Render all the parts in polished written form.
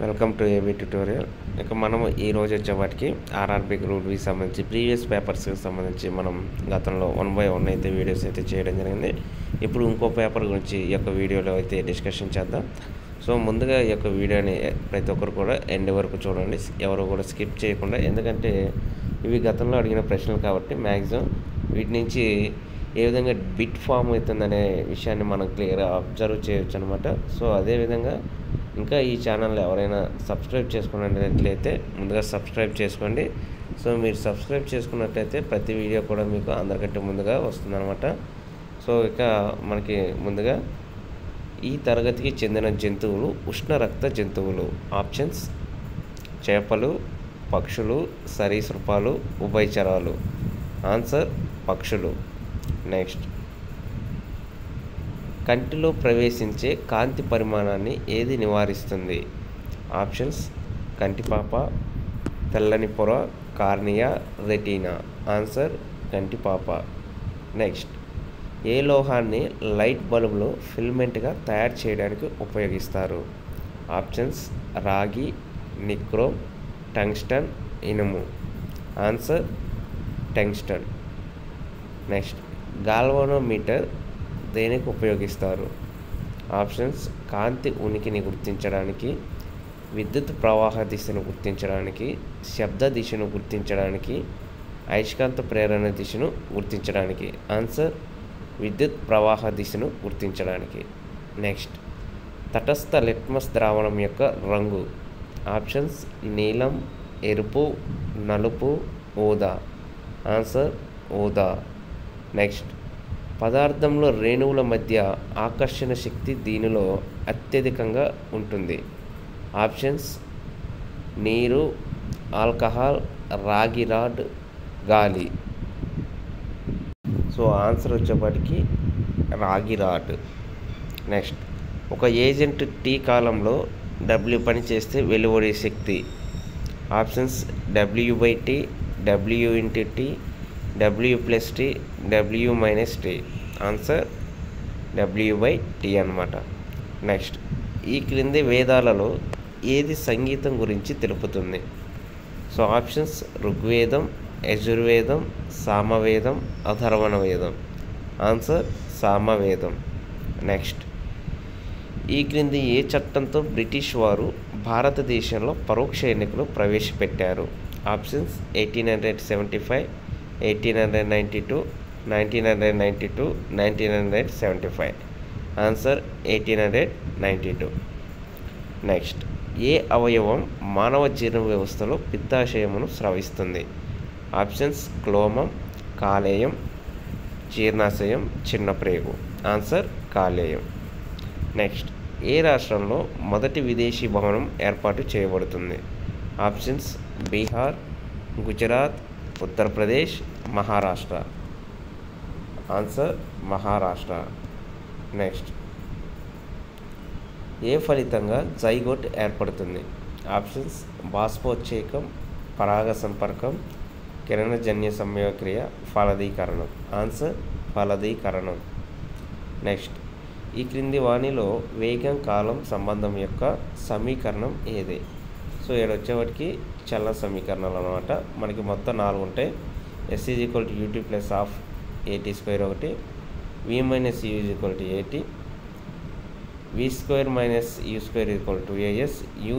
Welcome to AB tutorial. ఇక మనం ఈరోజు వచ్చేవాటికి ఆర్ఆర్బీ గ్రూప్ కి సంబంధించి ప్రీవియస్ పేపర్స్కి సంబంధించి మనం గతంలో 1 by 1 అయితే వీడియోస్ అయితే చేయడం జరిగింది. ఇప్పుడు ఇంకో పేపర్ గురించి ఈ యొక్క వీడియోలో అయితే డిస్కషన్ చేద్దాం. సో ముందుగా ఈ యొక్క వీడియోని ప్రతి ఒక్కరు కూడా ఎండ్ వరకు చూడండి, ఎవరు కూడా స్కిప్ చేయకుండా. ఎందుకంటే ఇవి గతంలో అడిగిన ప్రశ్నలు కాబట్టి మ్యాక్సిమం వీటి నుంచి ఏ విధంగా బిట్ ఫామ్ అవుతుందనే విషయాన్ని మనం క్లియర్గా అబ్జర్వ్ చేయొచ్చు అనమాట. సో అదేవిధంగా ఇంకా ఈ ఛానల్ ఎవరైనా సబ్స్క్రైబ్ చేసుకున్నట్లయితే ముందుగా సబ్స్క్రైబ్ చేసుకోండి. సో మీరు సబ్స్క్రైబ్ చేసుకున్నట్లయితే ప్రతి వీడియో కూడా మీకు అందరికంటే ముందుగా వస్తుందన్నమాట. సో ఇక మనకి ముందుగా ఈ తరగతికి చెందిన జంతువులు ఉష్ణ రక్త జంతువులు. ఆప్షన్స్: చేపలు, పక్షులు, సరీసృపాలు, ఉభయచరాలు. ఆన్సర్: పక్షులు. నెక్స్ట్, కంటిలో ప్రవేశించే కాంతి పరిమాణాన్ని ఏది నివారిస్తుంది? ఆప్షన్స్: కంటిపాప, తెల్లని పొర, కార్నియా, రెటీనా. ఆన్సర్: కంటిపాప. నెక్స్ట్, ఏ లోహాన్ని లైట్ బల్బులో ఫిల్మెంట్గా తయారు చేయడానికి ఉపయోగిస్తారు? ఆప్షన్స్: రాగి, నిక్రోమ్, టంగ్స్టన్, ఇనుము. Answer: tungsten. నెక్స్ట్, గాల్వానోమీటర్ దేనికి ఉపయోగిస్తారు? ఆప్షన్స్: కాంతి ఉనికిని గుర్తించడానికి, విద్యుత్ ప్రవాహ దిశను గుర్తించడానికి, శబ్ద దిశను గుర్తించడానికి, అయస్కాంత ప్రేరణ దిశను గుర్తించడానికి. ఆన్సర్: విద్యుత్ ప్రవాహ దిశను గుర్తించడానికి. నెక్స్ట్, తటస్థ లిట్మస్ ద్రావణం యొక్క రంగు? ఆప్షన్స్: నీలం, ఎరుపు, నలుపు, ఊదా. ఆన్సర్: ఊదా. నెక్స్ట్, పదార్థంలో రేణువుల మధ్య ఆకర్షణ శక్తి దీనిలో అత్యధికంగా ఉంటుంది. ఆప్షన్స్: నీరు, ఆల్కహాల్, రాగి రాడ్, గాలి. సో ఆన్సర్ వచ్చేప్పటికి రాగి రాడ్. నెక్స్ట్, ఒక ఏజెంట్ టీ కాలంలో W పని చేస్తే వెలువడే శక్తి? Options: W/T, W/T, W+T, W-T. Answer: W/T అన్నమాట. నెక్స్ట్, ఈ క్రింది వేదాలలో ఏది సంగీతం గురించి తెలుపుతుంది? సో ఆప్షన్స్: ఋగ్వేదం, యజుర్వేదం, సామవేదం, అథర్వణ వేదం. ఆన్సర్: సామవేదం. నెక్స్ట్, ఈ క్రింది ఏ చట్టంతో బ్రిటిష్ వారు భారతదేశంలో పరోక్ష ఎన్నికలు ప్రవేశపెట్టారు? ఆప్షన్స్: 1875, 1892, 1992, 1975. ఆన్సర్: 1892. నెక్స్ట్, ఏ అవయవం మానవ జీర్ణ వ్యవస్థలో పిత్తాశయమును స్రవిస్తుంది? ఆప్షన్స్: క్లోమం, కాలేయం, జీర్ణాశయం, చిన్న ప్రేగు. ఆన్సర్: కాలేయం. నెక్స్ట్, ఏ రాష్ట్రంలో మొదటి విదేశీ భవనం ఏర్పాటు చేయబడుతుంది? Options: Bihar, Gujarat, Uttar Pradesh, Maharashtra. Answer: Maharashtra. Next, ఏ ఫలితంగా జైగోట్ ఏర్పడుతుంది? ఆప్షన్స్: బాష్పోత్సేకం, పరాగ సంపర్కం, కిరణజన్య సంయోగక్రియ, ఫలదీకరణం. ఆన్సర్: ఫలదీకరణం. నెక్స్ట్, ఈ క్రింది వానిలో వేగం కాలం సంబంధం యొక్క సమీకరణం ఏది? సో ఇక్కడ వచ్చేవాటికి చలన సమీకరణాలు అనమాట. మనకి మొత్తం 4 ఉంటాయి. S = ut + ఆఫ్ at² ఒకటి, v - u = at, v² - u² as, u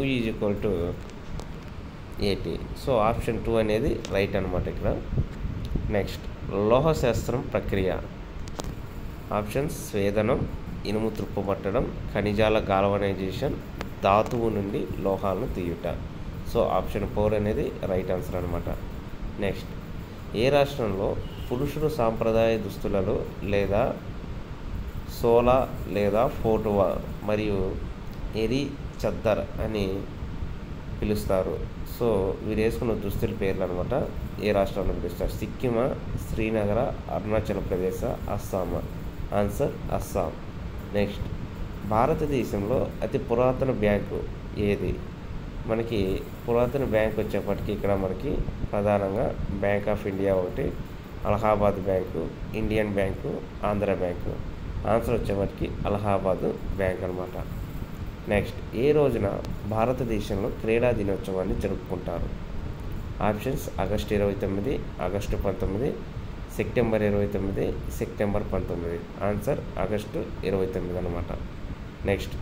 at. So option 2 అనేది రైట్ అనమాట ఇక్కడ. నెక్స్ట్, లోహశాస్త్రం ప్రక్రియ? ఆప్షన్స్: స్వేదనం, ఇనుము తుప్పుపట్టడం, ఖనిజాల గాల్వనైజేషన్, ధాతువు నుండి లోహాలను తీయుట. సో ఆప్షన్ 4 అనేది రైట్ ఆన్సర్ అనమాట. నెక్స్ట్, ఏ రాష్ట్రంలో పురుషుడు సాంప్రదాయ దుస్తులలో లేదా సోలా లేదా ఫోటువా మరియు ఎరి చద్దర్ అని పిలుస్తారు? సో వీరు వేసుకున్న దుస్తుల పేర్లు అనమాట. ఏ రాష్ట్రంలో పిలుస్తారు? సిక్కిమా, శ్రీనగర, అరుణాచల్ ప్రదేశ్, అస్సామా. ఆన్సర్: అస్సాం. నెక్స్ట్, భారతదేశంలో అతి పురాతన బ్యాంకు ఏది? మనకి పురాతన బ్యాంక్ వచ్చేప్పటికి ఇక్కడ మనకి ప్రధానంగా బ్యాంక్ ఆఫ్ ఇండియా ఒకటి, Allahabad bank, Indian bank, Andhra bank. Answer వచ్చేప్పటికి అలహాబాద్ బ్యాంక్ అనమాట. నెక్స్ట్ ఏ రోజున భారతదేశంలో క్రీడా దినోత్సవాన్ని జరుపుకుంటారు? Options August 29, August 19, September 29, September 19. Answer August 29 అనమాట. నెక్స్ట్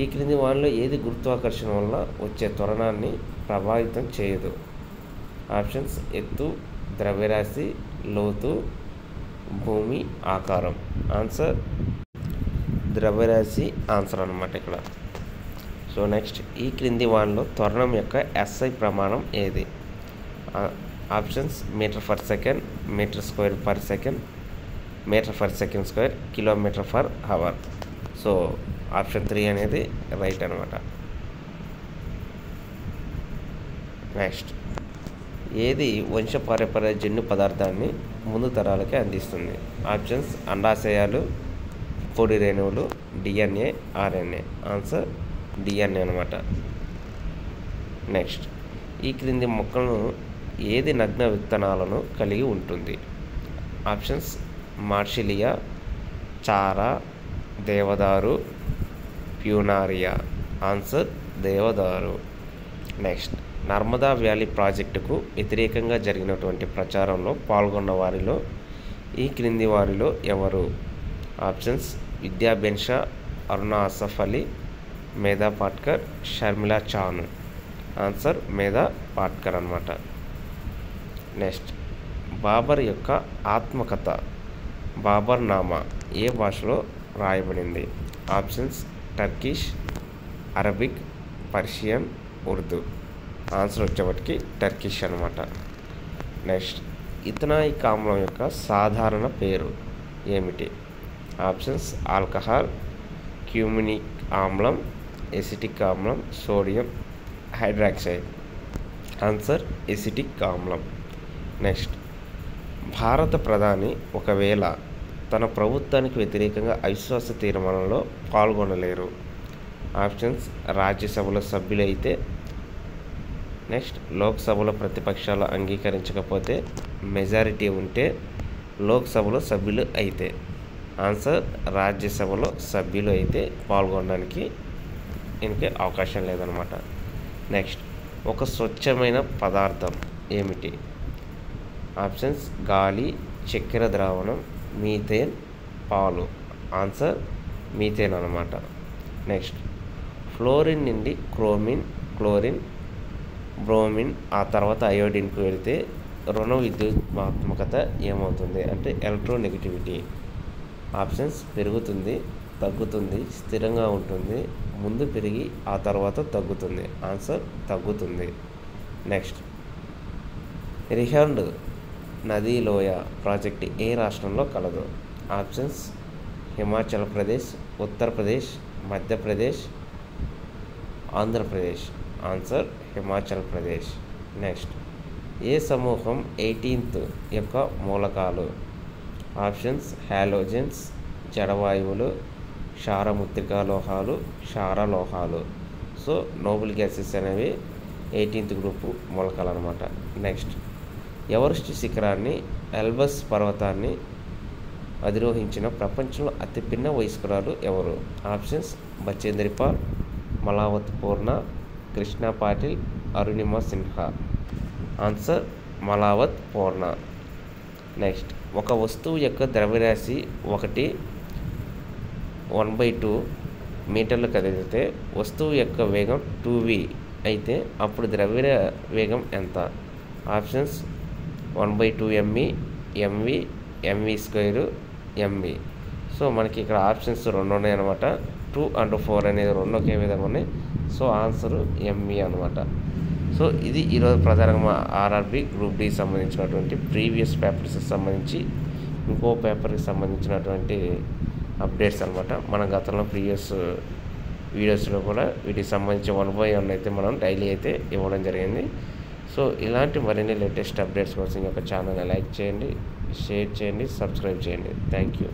ఈ క్రింది వానిలో ఏది గురుత్వాకర్షణ వల్ల వచ్చే త్వరణాన్ని ప్రభావితం చేయదు? ఆప్షన్స్ ఎత్తు, ద్రవ్యరాశి, లోతు, భూమి ఆకారం. ఆన్సర్ ద్రవ్యరాశి ఆన్సర్ అనమాట ఇక్కడ. సో నెక్స్ట్ ఈ క్రింది వానిలో త్వరణం యొక్క SI ప్రమాణం ఏది? Options meter per second, meter square per second, meter per second square, kilometer per hour. So option 3 అనేది రైట్ అనమాట. నెక్స్ట్ ఏది వంశపారంపర్యజన్యు పదార్థాన్ని ముందు తరాలకే అందిస్తుంది? ఆప్షన్స్ అండాశయాలు, పొడి రేణువులు, DNA, RNA. ఆన్సర్ DNA అనమాట. నెక్స్ట్ ఈ క్రింది మొక్కలను ఏది నగ్న విత్తనాలను కలిగి ఉంటుంది? ఆప్షన్స్ మార్షిలియా, చారా, దేవదారు, ప్యూనారియా. ఆన్సర్ దేవదారు. నెక్స్ట్ నర్మదా వ్యాలీ ప్రాజెక్టుకు వ్యతిరేకంగా జరిగినటువంటి ప్రచారంలో పాల్గొన్న వారిలో ఈ క్రింది వారిలో ఎవరు? ఆప్షన్స్ విద్యాబెన్ షా, అరుణ అసఫ్ అలీ, మేధా పాట్కర్, షర్మిలా చాను. ఆన్సర్ మేధా పాట్కర్ అనమాట. నెక్స్ట్ బాబర్ యొక్క ఆత్మకథ బాబర్ నామా ఏ భాషలో రాయబడింది? Options Turkish, Arabic, Persian, Urdu. Answer వచ్చేప్పటికి టర్కిష్ అనమాట. నెక్స్ట్ ఇథనాయిక్ ఆమ్లం యొక్క సాధారణ పేరు ఏమిటి? ఆప్షన్స్ ఆల్కహాల్, క్యూమినిక్ ఆమ్లం, ఎసిటిక్ ఆమ్లం, సోడియం హైడ్రాక్సైడ్. ఆన్సర్ ఎసిటిక్ ఆమ్లం. నెక్స్ట్ భారత ప్రధాని ఒకవేళ తన ప్రభుత్వానికి వ్యతిరేకంగా అవిశ్వాస తీర్మానంలో పాల్గొనలేరు? ఆప్షన్స్ రాజ్యసభలో సభ్యులు అయితే, నెక్స్ట్ లోక్సభలో ప్రతిపక్షాలు అంగీకరించకపోతే, మెజారిటీ ఉంటే, లోక్సభలో సభ్యులు అయితే. ఆన్సర్ రాజ్యసభలో సభ్యులు అయితే పాల్గొనడానికి ఇంకే అవకాశం లేదనమాట. నెక్స్ట్ ఒక స్వచ్ఛమైన పదార్థం ఏమిటి? ఆప్షన్స్ గాలి, చక్కెర ద్రావణం, మీథేన్, పాలు. ఆన్సర్ మీథేన్ అనమాట. నెక్స్ట్ ఫ్లోరిన్ నుండి క్రోమిన్, క్లోరిన్, బ్రోమిన్ ఆ తర్వాత అయోడిన్కు వెళితే రుణ విద్యుత్మాత్మకత ఏమవుతుంది అంటే ఎలక్ట్రోనెగటివిటీ. ఆప్షన్స్ పెరుగుతుంది, తగ్గుతుంది, స్థిరంగా ఉంటుంది, ముందు పెరిగి ఆ తర్వాత తగ్గుతుంది. ఆన్సర్ తగ్గుతుంది. నెక్స్ట్ రిహండ్ నదీ లోయ ప్రాజెక్ట్ ఏ రాష్ట్రంలో కలదు? Options Himachal Pradesh, Uttar Pradesh, Madhya Pradesh, Andhra Pradesh. Answer Himachal Pradesh. Next ఏ సమూహం 18th యొక్క మూలకాలు? ఆప్షన్స్ హ్యాలోజన్స్, జడవాయువులు, క్షారముత్రికా లోహాలు, క్షారలోహాలు. సో నోబుల్ గ్యాసెస్ అనేవి 18th గ్రూపు మూలకాలు అనమాట. నెక్స్ట్ ఎవరెస్ట్ శిఖరాన్ని, ఎల్బస్ పర్వతాన్ని అధిరోహించిన ప్రపంచంలో అతి పిన్న వయస్కురాలు ఎవరు? ఆప్షన్స్ బచేంద్రిపాల్, మలావత్ పూర్ణ, కృష్ణ పాటిల్, అరుణిమా సిన్హా. ఆన్సర్ మలావత్ పూర్ణ. నెక్స్ట్ ఒక వస్తువు యొక్క ద్రవ్యరాశి 1/2 మీటర్లు కదిలితే వస్తువు యొక్క వేగం 2v అయితే అప్పుడు ద్రవ్య వేగం ఎంత? Options 1/2 mv, mv, mv², mv. So మనకి ఇక్కడ ఆప్షన్స్ 2 ఉన్నాయి అనమాట. 2 and 4 అనేది 2 ఒకే విధంగా ఉన్నాయి. సో ఆన్సర్ mv అనమాట. సో ఇది ఈరోజు ప్రధానంగా RRB గ్రూప్ డి సంబంధించినటువంటి ప్రీవియస్ పేపర్స్కి సంబంధించి ఇంకో పేపర్కి సంబంధించినటువంటి అప్డేట్స్ అనమాట. మన గతంలో ప్రీవియస్ వీడియోస్లో కూడా వీటికి సంబంధించి 1/1 అయితే మనం డైలీ అయితే ఇవ్వడం జరిగింది. సో ఇలాంటి మరిన్ని లేటెస్ట్ అప్డేట్స్ కోసం ఈ యొక్క ఛానల్ని లైక్ చేయండి, షేర్ చేయండి, సబ్స్క్రైబ్ చేయండి. Thank you.